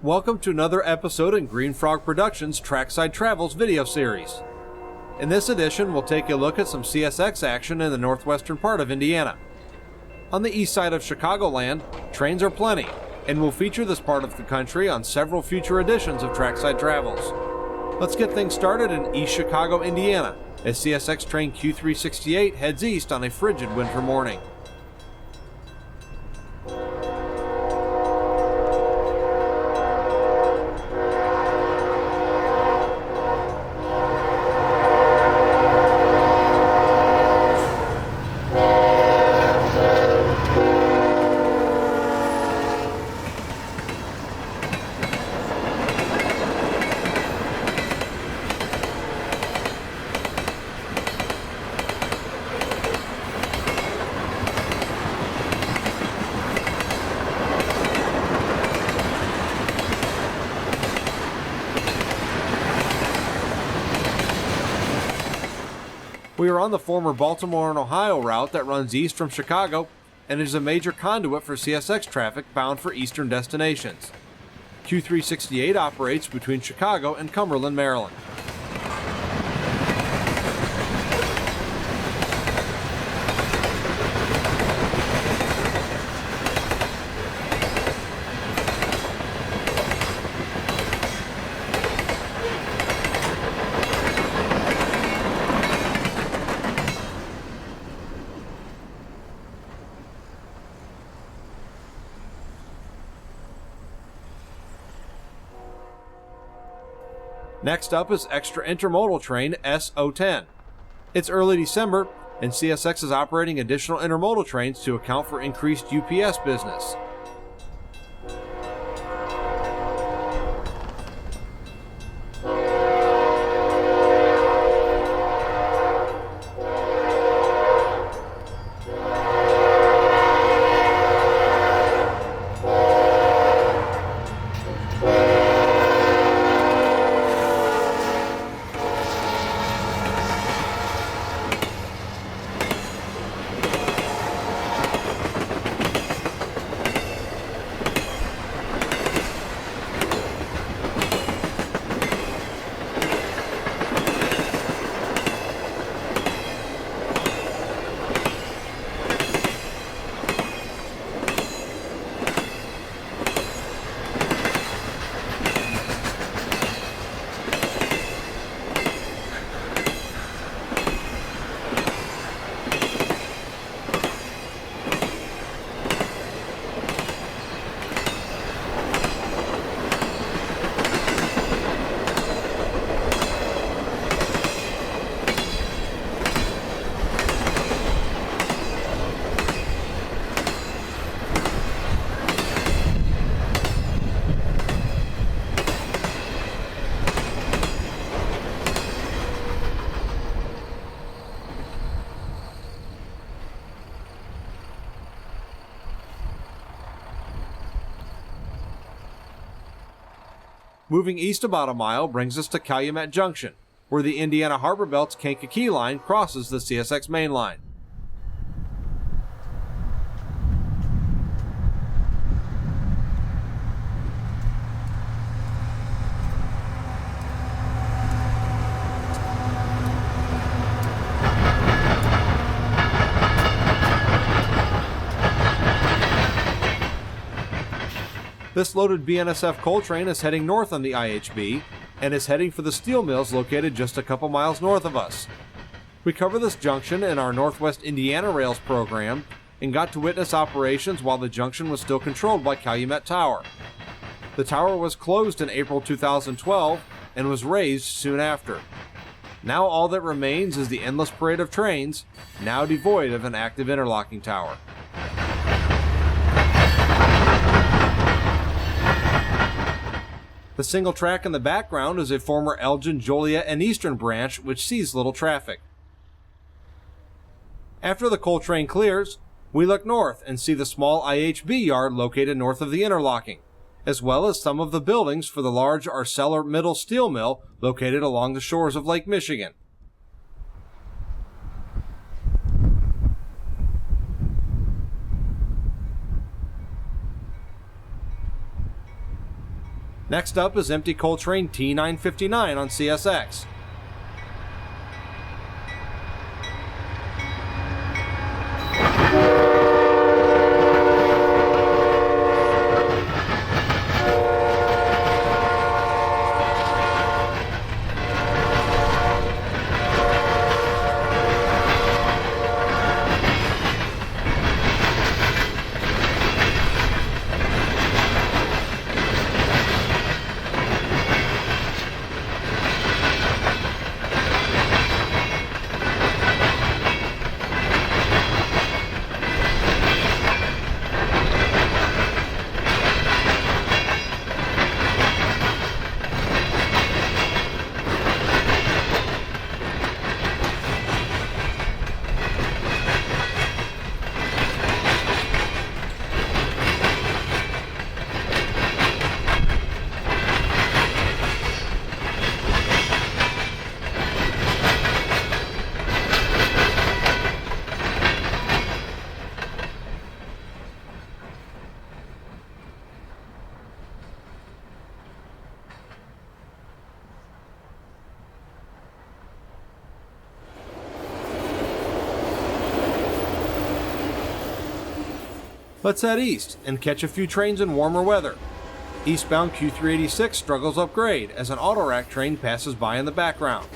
Welcome to another episode in Green Frog Productions' Trackside Travels video series. In this edition, we'll take a look at some CSX action in the northwestern part of Indiana. On the east side of Chicagoland, trains are plenty, and we'll feature this part of the country on several future editions of Trackside Travels. Let's get things started in East Chicago, Indiana, as CSX train Q38 heads east on a frigid winter morning. We are on the former Baltimore and Ohio route that runs east from Chicago and is a major conduit for CSX traffic bound for eastern destinations. Q368 operates between Chicago and Cumberland, Maryland. Next up is Extra Intermodal Train S10. It's early December, and CSX is operating additional intermodal trains to account for increased UPS business. Moving east about a mile brings us to Cat Junction, where the Indiana Harbor Belt's Kankakee line crosses the CSX main line. This loaded BNSF coal train is heading north on the IHB and is heading for the steel mills located just a couple miles north of us. We cover this junction in our Northwest Indiana Rails program and got to witness operations while the junction was still controlled by Calumet Tower. The tower was closed in April 2012 and was raised soon after. Now all that remains is the endless parade of trains, now devoid of an active interlocking tower. The single track in the background is a former Elgin, Joliet, and Eastern branch which sees little traffic. After the coal train clears, we look north and see the small IHB yard located north of the interlocking, as well as some of the buildings for the large ArcelorMittal steel mill located along the shores of Lake Michigan. Next up is empty coal train T959 on CSX. Let's head east and catch a few trains in warmer weather. Eastbound Q386 struggles up grade as an auto-rack train passes by in the background.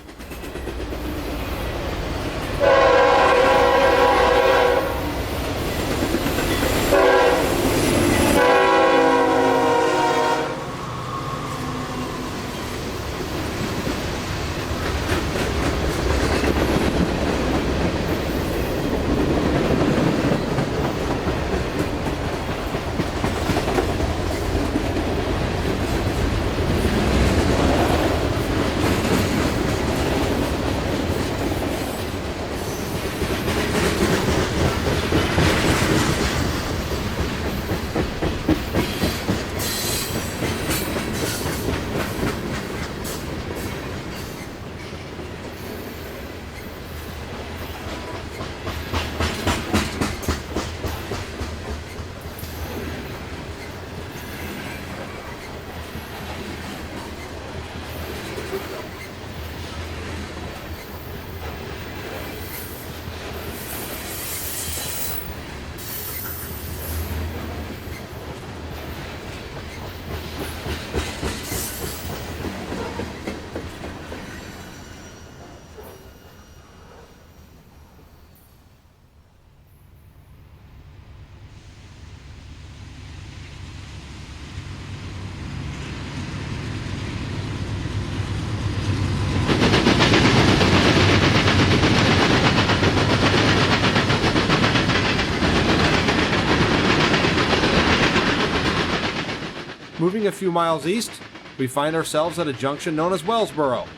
Moving a few miles east, we find ourselves at a junction known as Wellsboro.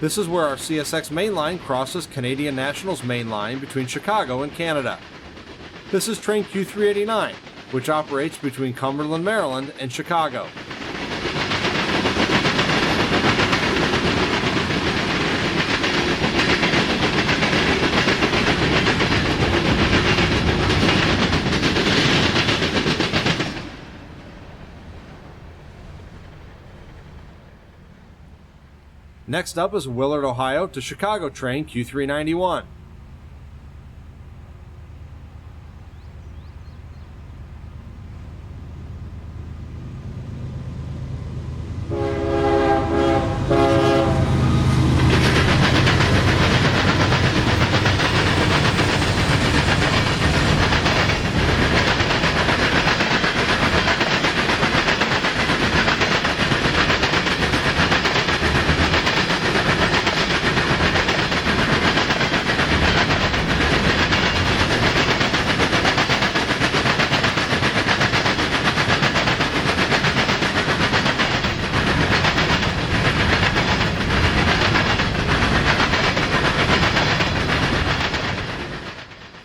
This is where our CSX main line crosses Canadian National's main line between Chicago and Canada. This is train Q389, which operates between Cumberland, Maryland and Chicago. Next up is Willard, Ohio to Chicago train Q391.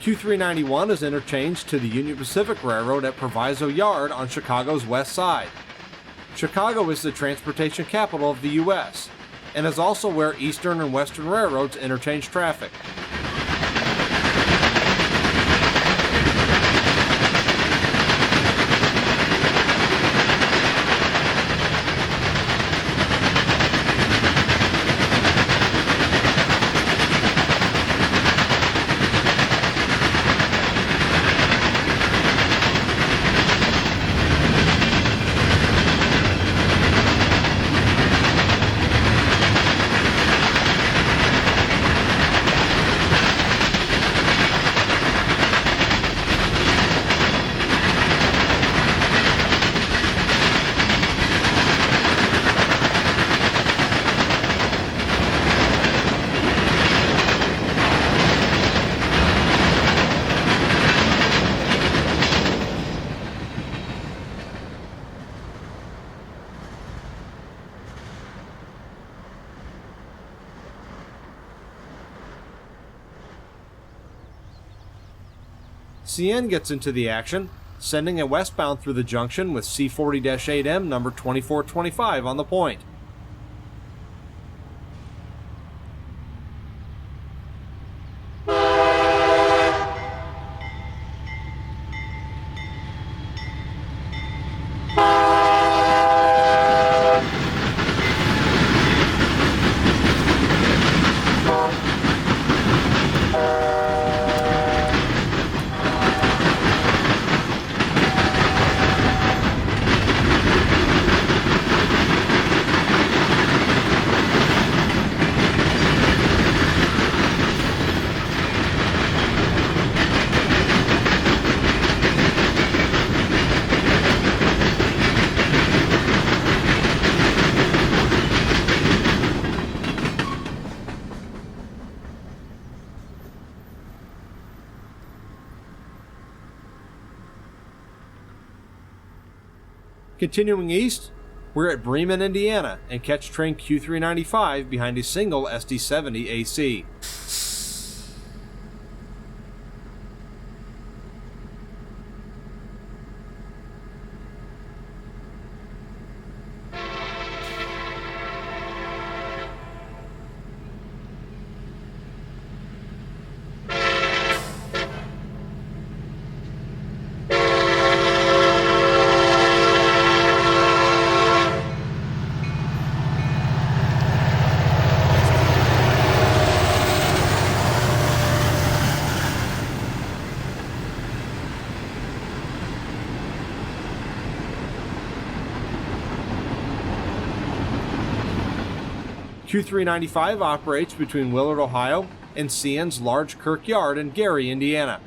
Q391 is interchanged to the Union Pacific Railroad at Proviso Yard on Chicago's west side. Chicago is the transportation capital of the U.S. and is also where Eastern and Western railroads interchange traffic. CN gets into the action, sending a westbound through the junction with C40-8M number 2425 on the point. Continuing east, we're at Breeman, Indiana, and catch train Q395 behind a single SD70 AC. Q395 operates between Willard, Ohio, and CN's Large Kirk Yard in Gary, Indiana.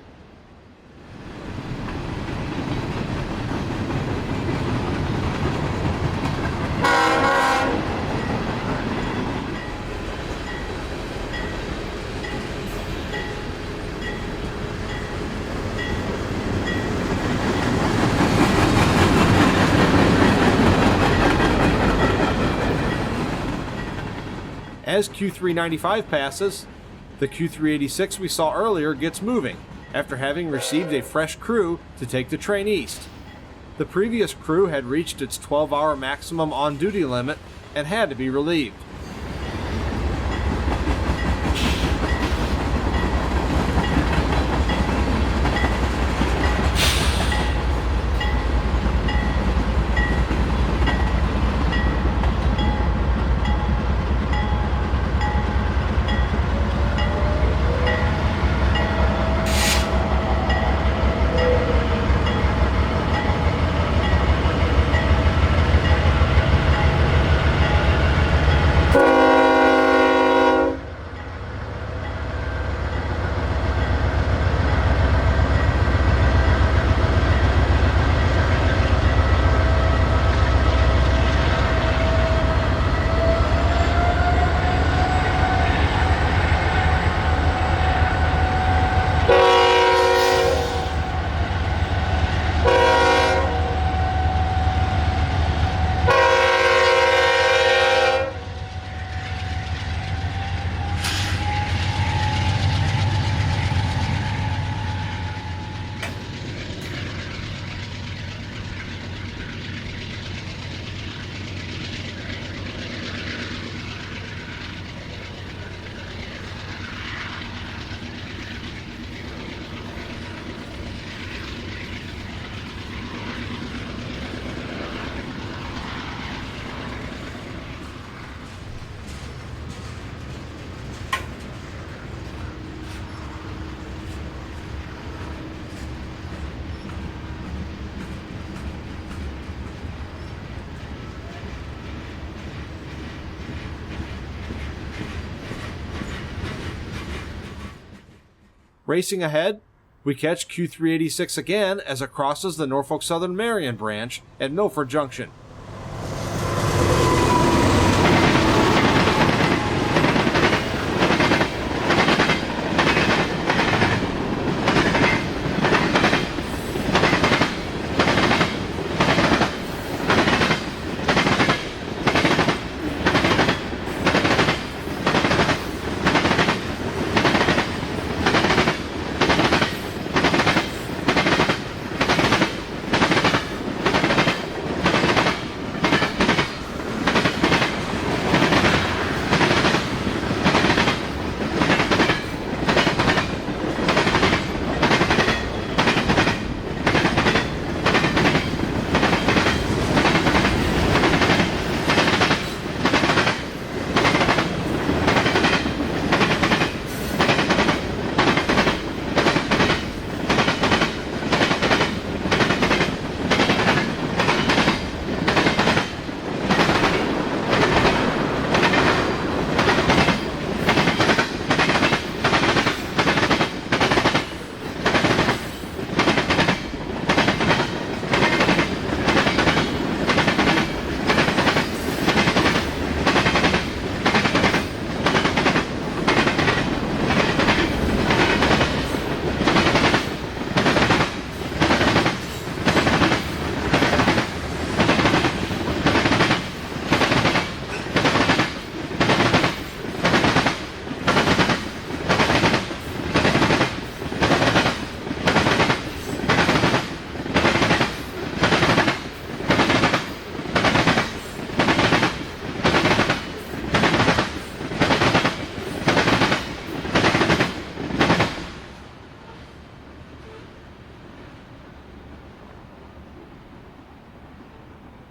As Q395 passes, the Q386 we saw earlier gets moving, after having received a fresh crew to take the train east. The previous crew had reached its 12-hour maximum on-duty limit and had to be relieved. Racing ahead, we catch Q386 again as it crosses the Norfolk Southern Marion branch at Milford Junction.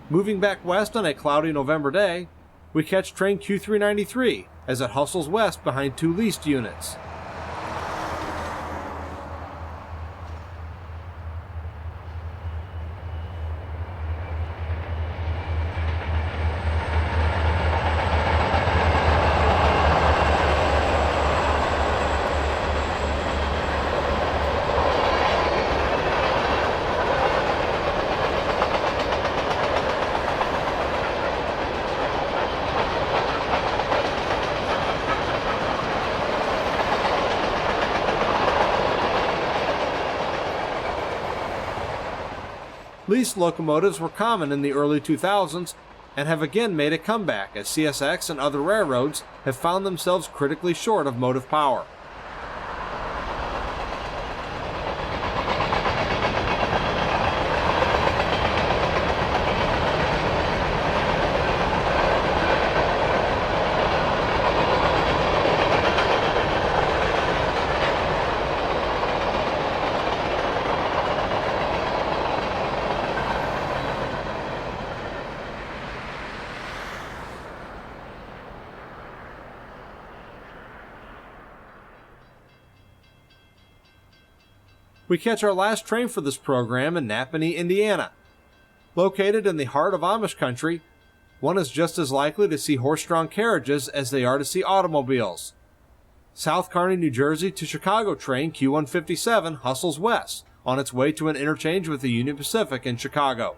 Moving back west on a cloudy November day, we catch train Q393 as it hustles west behind two leased units. Leased locomotives were common in the early 2000s and have again made a comeback as CSX and other railroads have found themselves critically short of motive power. We catch our last train for this program in Napanee, Indiana. Located in the heart of Amish country, one is just as likely to see horse-drawn carriages as they are to see automobiles. South Kearney, New Jersey to Chicago train Q157 hustles west on its way to an interchange with the Union Pacific in Chicago.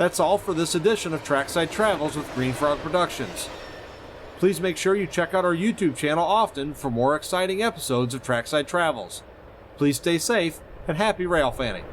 That's all for this edition of Trackside Travels with Green Frog Productions. Please make sure you check out our YouTube channel often for more exciting episodes of Trackside Travels. Please stay safe and happy rail fanning.